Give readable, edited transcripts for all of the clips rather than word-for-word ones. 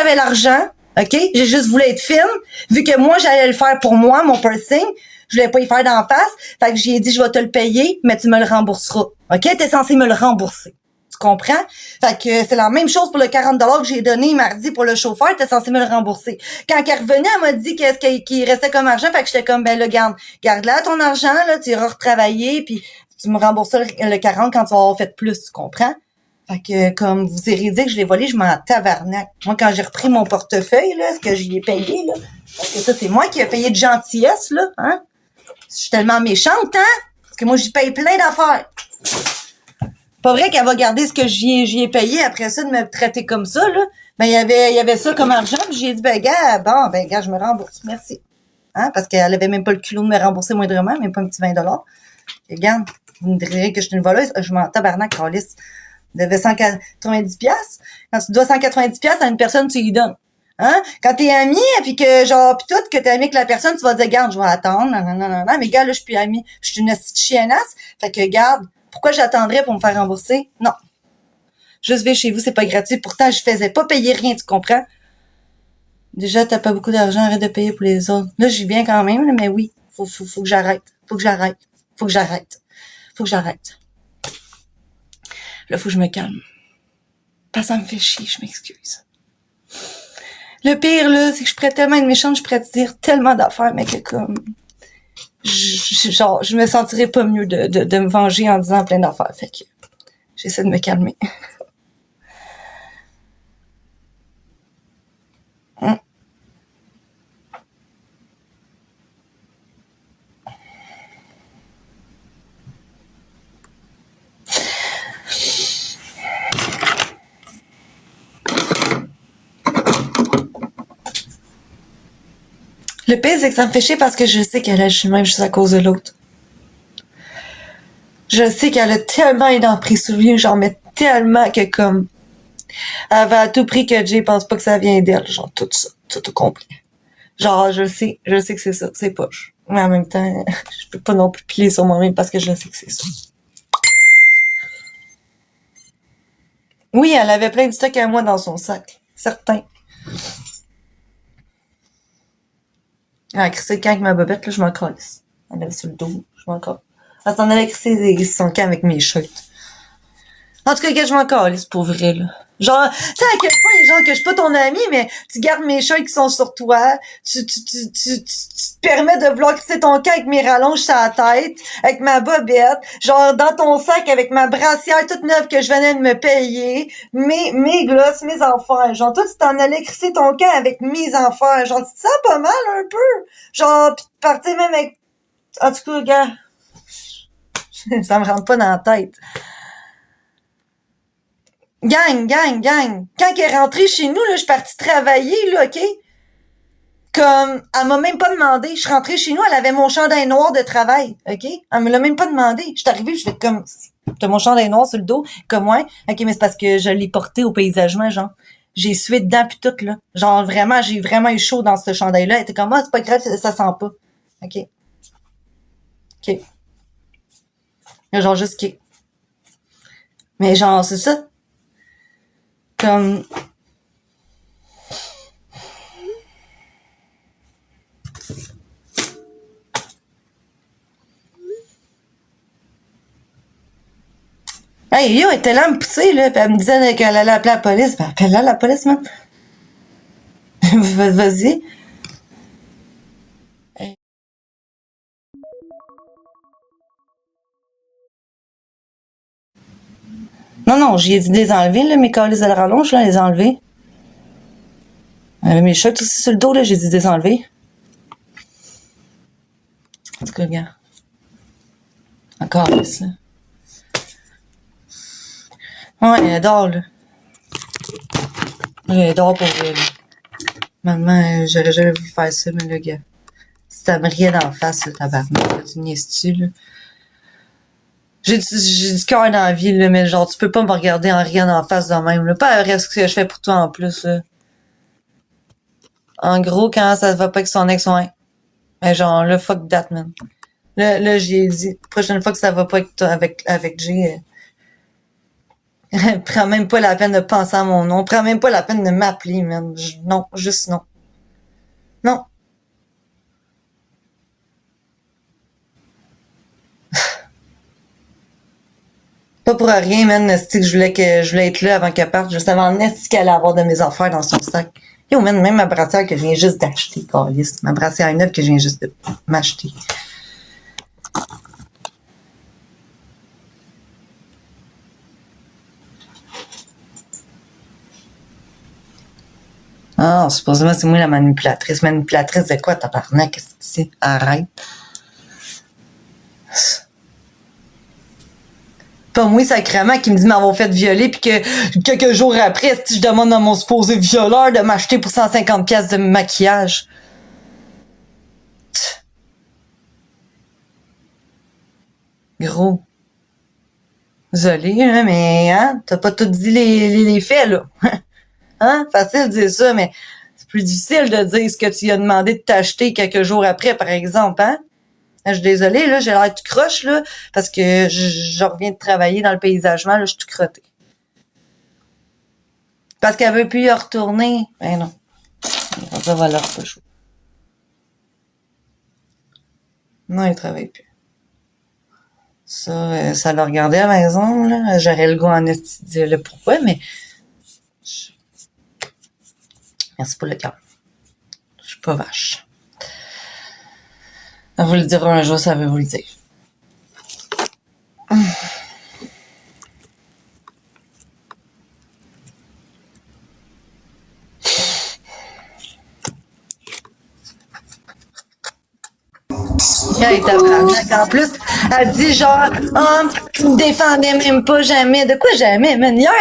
j'avais l'argent, OK? J'ai juste voulu être fine. Vu que moi, j'allais le faire pour moi, mon piercing, je voulais pas y faire d'en face. Fait que j'ai dit, je vais te le payer, mais tu me le rembourseras. OK? T'es censé me le rembourser. Tu comprends? Fait que c'est la même chose pour le 40 $ que j'ai donné mardi pour le chauffeur, t'es censé me le rembourser. Quand elle revenait, elle m'a dit qu'est-ce qu'il restait comme argent, fait que j'étais comme, ben là, garde là ton argent, là, tu iras retravailler, puis tu me rembourseras le 40 quand tu vas avoir fait plus, tu comprends? Fait que, comme vous irez dire que je l'ai volé, je m'en tabarnak. Moi, quand j'ai repris mon portefeuille, là, ce que j'y ai payé, là, parce que ça, c'est moi qui ai payé de gentillesse, là, hein? Je suis tellement méchante, hein? Parce que moi, j'y paye plein d'affaires. Pas vrai qu'elle va garder ce que j'y ai payé après ça de me traiter comme ça, là. Ben, il y avait ça comme argent, puis j'ai dit, ben, gars, je me rembourse. Merci. Hein? Parce qu'elle avait même pas le culot de me rembourser moindrement, même pas un petit 20 $. Et regarde, vous me direz que je suis une voleuse. Je m'en tabarnak, Alice. Je devais 190 $. Quand tu dois 190 $ à une personne, tu lui donnes. Hein? Quand t'es ami, puis que, genre, pis tout, que t'es ami avec la personne, tu vas dire, garde, je vais attendre, non. Mais gars, là, je suis plus amie. Je suis une petite chiennasse. Fait que, garde, pourquoi j'attendrais pour me faire rembourser? Non. Juste vais chez vous, c'est pas gratuit. Pourtant, je faisais pas payer rien, tu comprends? Déjà, t'as pas beaucoup d'argent, arrête de payer pour les autres. Là, j'y viens quand même, mais oui, faut que j'arrête. Faut que j'arrête. Là, faut que je me calme. Parce que ça me fait chier, je m'excuse. Le pire, là, c'est que je pourrais tellement être méchante, je pourrais te dire tellement d'affaires, mais que comme... je me sentirais pas mieux de me venger en disant plein d'affaires. Fait que j'essaie de me calmer. Le pire, c'est que ça me fait chier parce que je sais qu'elle agit même juste à cause de l'autre. Je sais qu'elle a tellement une emprise sur lui, genre, mais tellement que comme... Elle va à tout prix que Jay pense pas que ça vient d'elle, genre, tout ça, tout compris. Genre, je sais que c'est ça, c'est poche. Mais en même temps, je peux pas non plus plier sur moi-même parce que je sais que c'est ça. Oui, elle avait plein de stock à moi dans son sac. Certain. Elle a crissé le camp avec ma bobette, là, je m'en calisse. Elle avait sur le dos, je m'en calisse. Elle s'en allait crisser son camp avec mes shirts. En tout cas, je m'en calisse pour vrai, là. Genre, tu sais à quel point, genre, que je suis pas ton ami, mais tu gardes mes shirts qui sont sur toi, tu te permets de vouloir crisser ton camp avec mes rallonges sur la tête, avec ma bobette, genre, dans ton sac avec ma brassière toute neuve que je venais de me payer, mes glosses, mes affaires, genre, toi, tu t'en allais crisser ton camp avec mes affaires, genre, tu te sens pas mal, un peu, genre, pis tu partais même avec, en tout cas, gars, ça me rentre pas dans la tête. Gang. Quand elle est rentrée chez nous, là, je suis partie travailler, là, OK? Comme, elle m'a même pas demandé. Je suis rentrée chez nous, elle avait mon chandail noir de travail, OK? Elle me l'a même pas demandé. Je suis arrivée, je fais comme, t'as mon chandail noir sur le dos? Comme, ouais. OK, mais c'est parce que je l'ai porté au paysagement, genre. J'ai sué dedans pis tout, là. Genre, vraiment, j'ai vraiment eu chaud dans ce chandail-là. Elle était comme, ah, c'est pas grave, ça sent pas. OK. Genre, juste, OK. Mais genre, c'est ça. Comme... Hey, yo, elle était là à me pousser, là, pis elle me disait qu'elle allait appeler la police. Ben, appelle-la, la police, man. Vas-y. Non, j'ai dit de les enlever, là, mes calices de la rallonge, là, les enlever. Mes shirts aussi sur le dos, là, j'ai dit de les enlever. En tout cas, regarde. Encore, là. Ouais, elle dort, là. Elle dort pour vrai, là. Maman, j'aurais jamais voulu faire ça, mais le gars. Si t'as rien d'en face, là, tabarnak, tu niaises-tu, là. J'ai du cœur dans la vie, là, mais genre, tu peux pas me regarder en rien en face de même, là. Pas ce que je fais pour toi en plus, là. En gros, quand ça va pas avec son ex, ouais. Mais genre, là, fuck that, man. Là, j'ai dit, prochaine fois que ça va pas avec toi, avec Jay, Prends même pas la peine de penser à mon nom. Prends même pas la peine de m'appeler, man. Non, juste non. Non. Pas pour rien, man. C'est que je voulais être là avant qu'elle parte. Je savais en est qu'elle allait avoir de mes affaires dans son sac. Yo, man, même ma brassière que je viens juste d'acheter, câlisse. Ma brassière neuve que je viens juste de m'acheter. Ah, supposément, c'est moi la manipulatrice. Manipulatrice de quoi, tabarnak? Qu'est-ce que c'est? Arrête. Pas moi, sacrément, qui me dit m'avoir fait violer, puis que quelques jours après, si je demande à mon supposé violeur de m'acheter pour 150 pièces de maquillage. Gros. Désolé, hein, mais hein, t'as pas tout dit les faits, là. Hein? Facile de dire ça, mais c'est plus difficile de dire ce que tu lui as demandé de t'acheter quelques jours après, par exemple, hein? Je suis désolée, là, j'ai l'air tout croche, là, parce que je reviens de travailler dans le paysagement, là, je suis tout crottée. Parce qu'elle veut plus y retourner. Ben non. Ça va leur pas chaud. Non, il travaille plus. Ça l'a regardé à la maison, là. J'aurais le goût en esti de dire le pourquoi, mais merci pour le cœur. Je suis pas vache. Elle vous le dira un jour, ça veut vous le dire. Hey, tabarnak. En plus, elle dit genre, tu me défendais même pas jamais. De quoi jamais, man? Hier,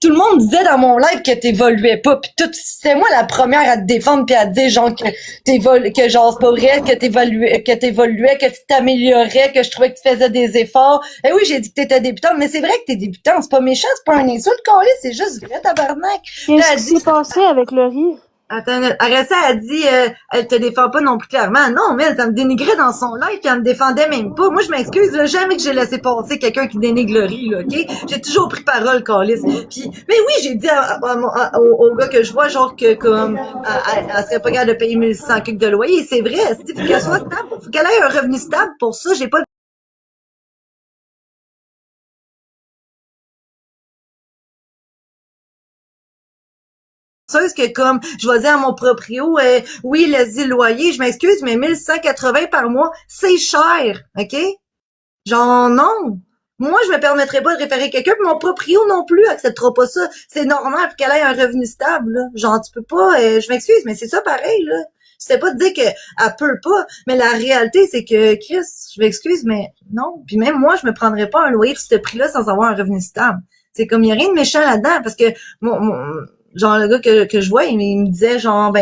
tout le monde disait dans mon live que t'évoluais pas, pis tout, c'était moi la première à te défendre pis à te dire genre que genre c'est pas vrai, que t'évoluais, que tu t'améliorais, que je trouvais que tu faisais des efforts. Eh oui, j'ai dit que t'étais débutante, mais c'est vrai que t'es débutante, c'est pas méchant, c'est pas un insulte, Carly, c'est juste vrai, tabarnak. Qu'est-ce qui s'est passé avec le riz? Attends, Aressa a dit, elle te défend pas non plus clairement. Non, mais elle me dénigrait dans son live puis elle me défendait même pas. Moi, je m'excuse, là, jamais que j'ai laissé passer quelqu'un qui dénigre le riz, là, ok? J'ai toujours pris parole, Carlis. Puis, mais oui, j'ai dit au gars que je vois, genre, que, comme, elle serait pas capable de payer 1100 quelques de loyer. C'est vrai, faut qu'elle soit stable, faut qu'elle ait un revenu stable pour ça. J'ai pas que comme je vais dire à mon proprio oui, laisse-y le loyer, je m'excuse, mais 1180 par mois, c'est cher, OK? Genre non. Moi, je me permettrais pas de référer quelqu'un, puis mon proprio non plus acceptera pas ça. C'est normal qu'elle ait un revenu stable, là. Genre, tu peux pas, je m'excuse, mais c'est ça pareil, là. C'était pas de dire qu'elle peut pas, mais la réalité, c'est que, Chris, je m'excuse, mais non. Puis même moi, je me prendrais pas un loyer de ce prix-là sans avoir un revenu stable. C'est comme, il y a rien de méchant là-dedans, parce que genre, le gars que je vois, il me disait, genre, tu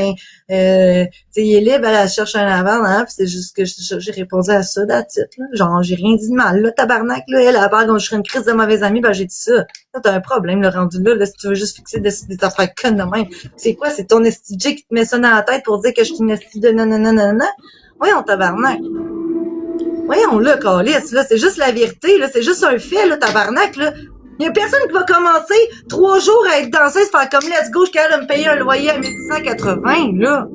sais, il est libre, elle cherche un avant, hein, pis c'est juste que j'ai répondu à ça, d'attitude, là. Genre, j'ai rien dit de mal, là, tabarnak, là, elle, à part quand je serais une crise de mauvais ami, ben, j'ai dit ça. Là, t'as un problème, le rendu là, si tu veux juste fixer des affaires connes de même. C'est quoi, c'est ton esti qui te met ça dans la tête pour dire que je suis une esti de nanana? Voyons, tabarnak. Voyons, là, câlisse, là, c'est juste la vérité, là, c'est juste un fait, là, tabarnak, là. Il y a personne qui va commencer 3 jours à être danseuse, faire comme let's go, je suis capable de me payer un loyer à 1180, là.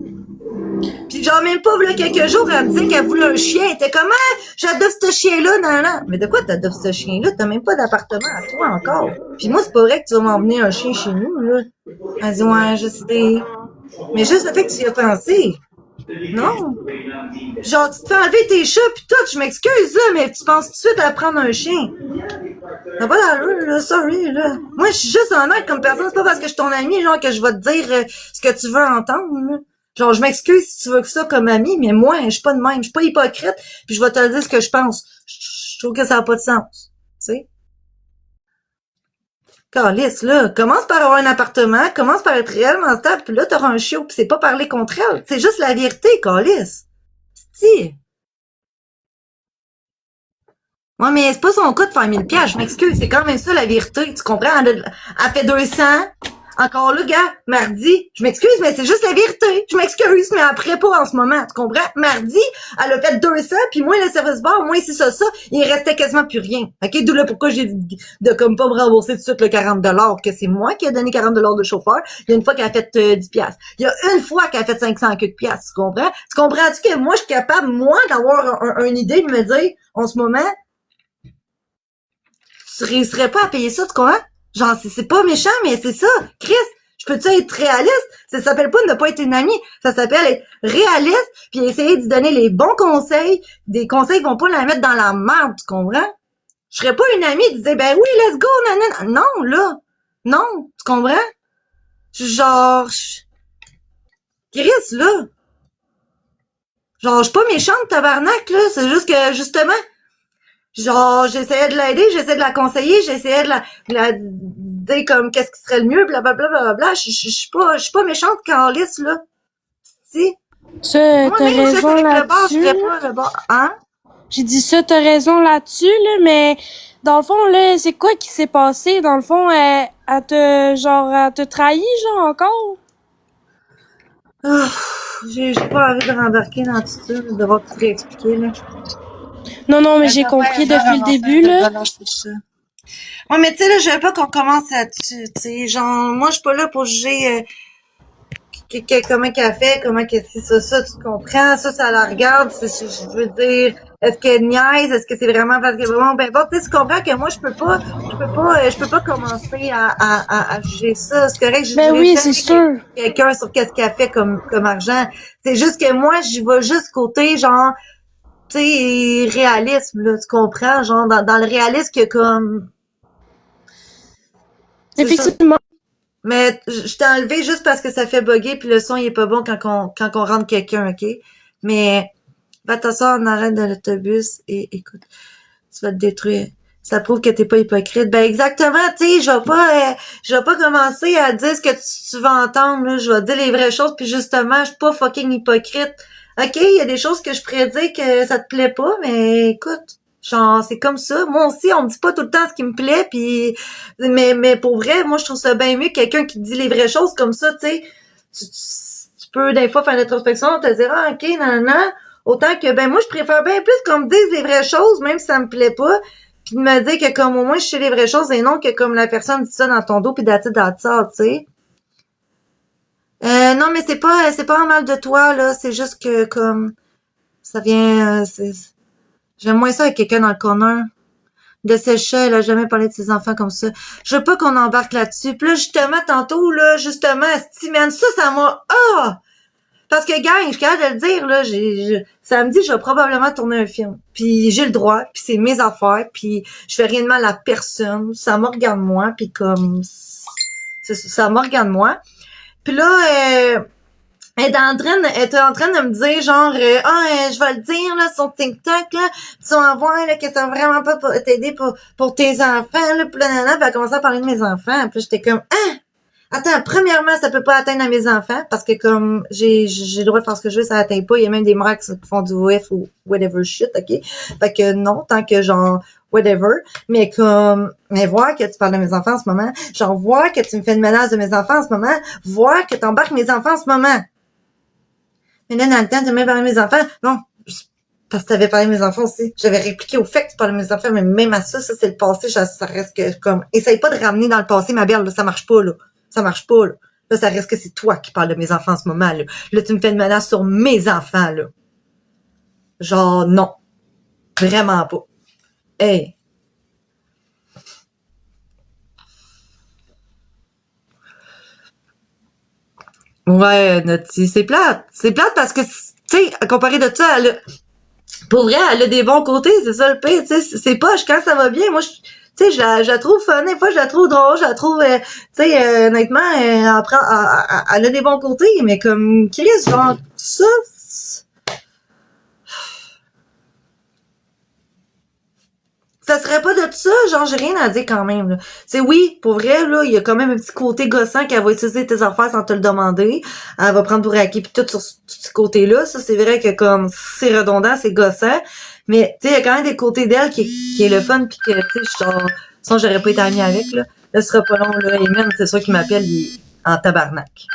Pis genre même pas, là, quelques jours, elle me disait qu'elle voulait un chien. Elle était comme, ah, j'adopte ce chien-là, nan. Mais de quoi t'adoptes ce chien-là? T'as même pas d'appartement à toi encore. Puis moi, c'est pas vrai que tu vas m'emmener un chien chez nous, là. Elle dit, ouais, je sais. Mais juste le fait que tu y as pensé. Non. Genre, tu te fais enlever tes chats pis tout, je m'excuse, là, mais tu penses tout de suite à prendre un chien. T'as pas d'allure, là, sorry, là. Moi, je suis juste honnête comme personne, c'est pas parce que je suis ton ami, genre, que je vais te dire ce que tu veux entendre, là. Genre, je m'excuse si tu veux que ça comme ami, mais moi, je suis pas de même, je suis pas hypocrite, puis je vais te dire ce que je pense. Je trouve que ça a pas de sens, tu sais. Calice, là, commence par avoir un appartement, commence par être réellement stable, puis là, t'auras un chiot, puis c'est pas parler contre elle. C'est juste la vérité, Calice. Si. Ouais, mais c'est pas son cas de faire 1000 piastres, je m'excuse, c'est quand même ça la vérité, tu comprends? Elle fait 200, encore là, gars, mardi, je m'excuse, mais c'est juste la vérité. Je m'excuse, mais après, pas en ce moment, tu comprends? Mardi, elle a fait 200, puis moi, le service bar, moi, c'est ça, il restait quasiment plus rien. OK? D'où là pourquoi j'ai dit de comme pas me rembourser tout de suite le 40$, que c'est moi qui ai donné 40$ de chauffeur. Il y a une fois qu'elle a fait 10$. Il y a une fois qu'elle a fait 500 piastres, tu comprends? Tu comprends-tu que moi, je suis capable, moi, d'avoir une idée de me dire, en ce moment, tu réussirais pas à payer ça, tu comprends? Genre, c'est pas méchant, mais c'est ça. Chris, je peux-tu être réaliste? Ça s'appelle pas ne pas être une amie. Ça s'appelle être réaliste, puis essayer de donner les bons conseils. Des conseils qui vont pas la mettre dans la merde, tu comprends? Je serais pas une amie qui disait, ben oui, let's go, nanana. Non, là. Non, tu comprends? Genre, Chris, là. Genre, je suis pas méchante, tabarnak, là. C'est juste que, justement, genre, j'essayais de l'aider, j'essayais de la conseiller, j'essayais de la dire comme qu'est-ce qui serait le mieux, blablabla, blablabla. Je suis pas méchante quand lisse, là. Si. Ça, Moi, t'as même, je raison fais le bord, je là-dessus. ferais pas le bord. Hein? J'ai dit ça, t'as raison là-dessus, là, mais dans le fond, là, c'est quoi qui s'est passé? Dans le fond, elle te trahit, genre, encore? Oh, j'ai pas envie de rembarquer dans tout ça, de devoir tout réexpliquer, là. Non, mais j'ai compris depuis le début, là. Ouais, mais tu sais, là, je veux pas qu'on commence là-dessus, tu sais. Genre, moi, je suis pas là pour juger comment qu'elle fait, comment qu'elle si ça, tu comprends, ça la regarde, je veux dire, est-ce qu'elle niaise, est-ce que c'est vraiment parce que vraiment, ben bon, tu sais, tu comprends que moi, je peux pas commencer à juger ça, c'est correct, je Ben jugerai oui, jamais c'est sûr. quelqu'un sur qu'est-ce qu'elle fait comme argent, c'est juste que moi, j'y vais juste côté, genre, tu sais, réalisme, là, tu comprends, genre, dans le réalisme que comme, c'est ça. Effectivement. Mais je t'ai enlevé juste parce que ça fait bugger puis le son il est pas bon quand on rentre quelqu'un, OK? Mais va t'asseoir en arrêt de l'autobus et écoute, tu vas te détruire. Ça prouve que t'es pas hypocrite. Ben exactement, tu sais, je vais pas commencer à dire ce que tu vas entendre, là. Je vais te dire les vraies choses puis justement, je suis pas fucking hypocrite. OK, il y a des choses que je pourrais dire que ça te plaît pas, mais écoute, genre c'est comme ça. Moi aussi, on me dit pas tout le temps ce qui me plaît puis mais pour vrai, moi je trouve ça bien mieux que quelqu'un qui dit les vraies choses comme ça, tu sais. Tu peux des fois faire une introspection, te dire ah, OK, non. Autant que ben moi je préfère bien plus qu'on me dise les vraies choses même si ça me plaît pas, puis de me dire que comme au moins je sais les vraies choses et non que comme la personne dit ça dans ton dos puis dans ça, tu sais. Non, mais c'est pas un mal de toi, là. C'est juste que, comme, ça vient, j'aime moins ça avec quelqu'un dans le corner. De ses chats, elle a jamais parlé de ses enfants comme ça. Je veux pas qu'on embarque là-dessus. Puis là, justement, tantôt, là, justement, man, ça m'a, parce que, gang, je suis capable de le dire, là, samedi, je vais probablement tourner un film. Puis j'ai le droit, puis c'est mes affaires, puis je fais rien de mal à personne. Ça me regarde moi, puis comme, ça me regarde moi. Puis là, elle était en train de me dire genre je vais le dire là sur TikTok là, tu vas voir là que ça va vraiment pas t'aider pour tes enfants là, puis là, puis elle a commencé à parler de mes enfants, puis j'étais comme attends, premièrement, ça peut pas atteindre à mes enfants parce que comme j'ai le droit de faire ce que je veux, ça atteint pas, il y a même des mères qui font du OF ou whatever shit, OK? Fait que non, tant que genre whatever, mais comme mais voir que tu parles de mes enfants en ce moment, genre voir que tu me fais une menace de mes enfants en ce moment, voir que t'embarques mes enfants en ce moment. Mais là, dans le temps, tu même parlé de mes enfants. Non, parce que t'avais parlé de mes enfants aussi. J'avais répliqué au fait que tu parlais de mes enfants, mais même à ça c'est le passé, ça reste que comme essaye pas de ramener dans le passé, ma belle, là, ça marche pas, là. Ça marche pas, là. Là, ça reste que c'est toi qui parles de mes enfants en ce moment, là. Là, tu me fais une menace sur mes enfants, là. Genre, non. Vraiment pas. Hey. Ouais, Naughty, c'est plate. C'est plate parce que, tu sais, à comparer de ça, pour vrai, elle a des bons côtés, c'est ça le pire, tu sais, c'est poche quand ça va bien. Moi, tu sais, je la trouve fun, des fois, je la trouve drôle, je la trouve, tu sais, honnêtement, elle a des bons côtés, mais comme Chris, genre, ça, ça serait pas de ça, genre, j'ai rien à dire quand même, là. C'est oui, pour vrai, là, il y a quand même un petit côté gossant qu'elle va utiliser tes affaires sans te le demander. Elle va prendre pour acquis pis tout sur ce côté-là. Ça, c'est vrai que comme, c'est redondant, c'est gossant. Mais, tu sais, il y a quand même des côtés d'elle qui est le fun pis que, tu sais, genre, sinon j'aurais pas été amie avec, là. Là, ce sera pas long, là. Et même, c'est sûr qu'il m'appelle, En tabarnak.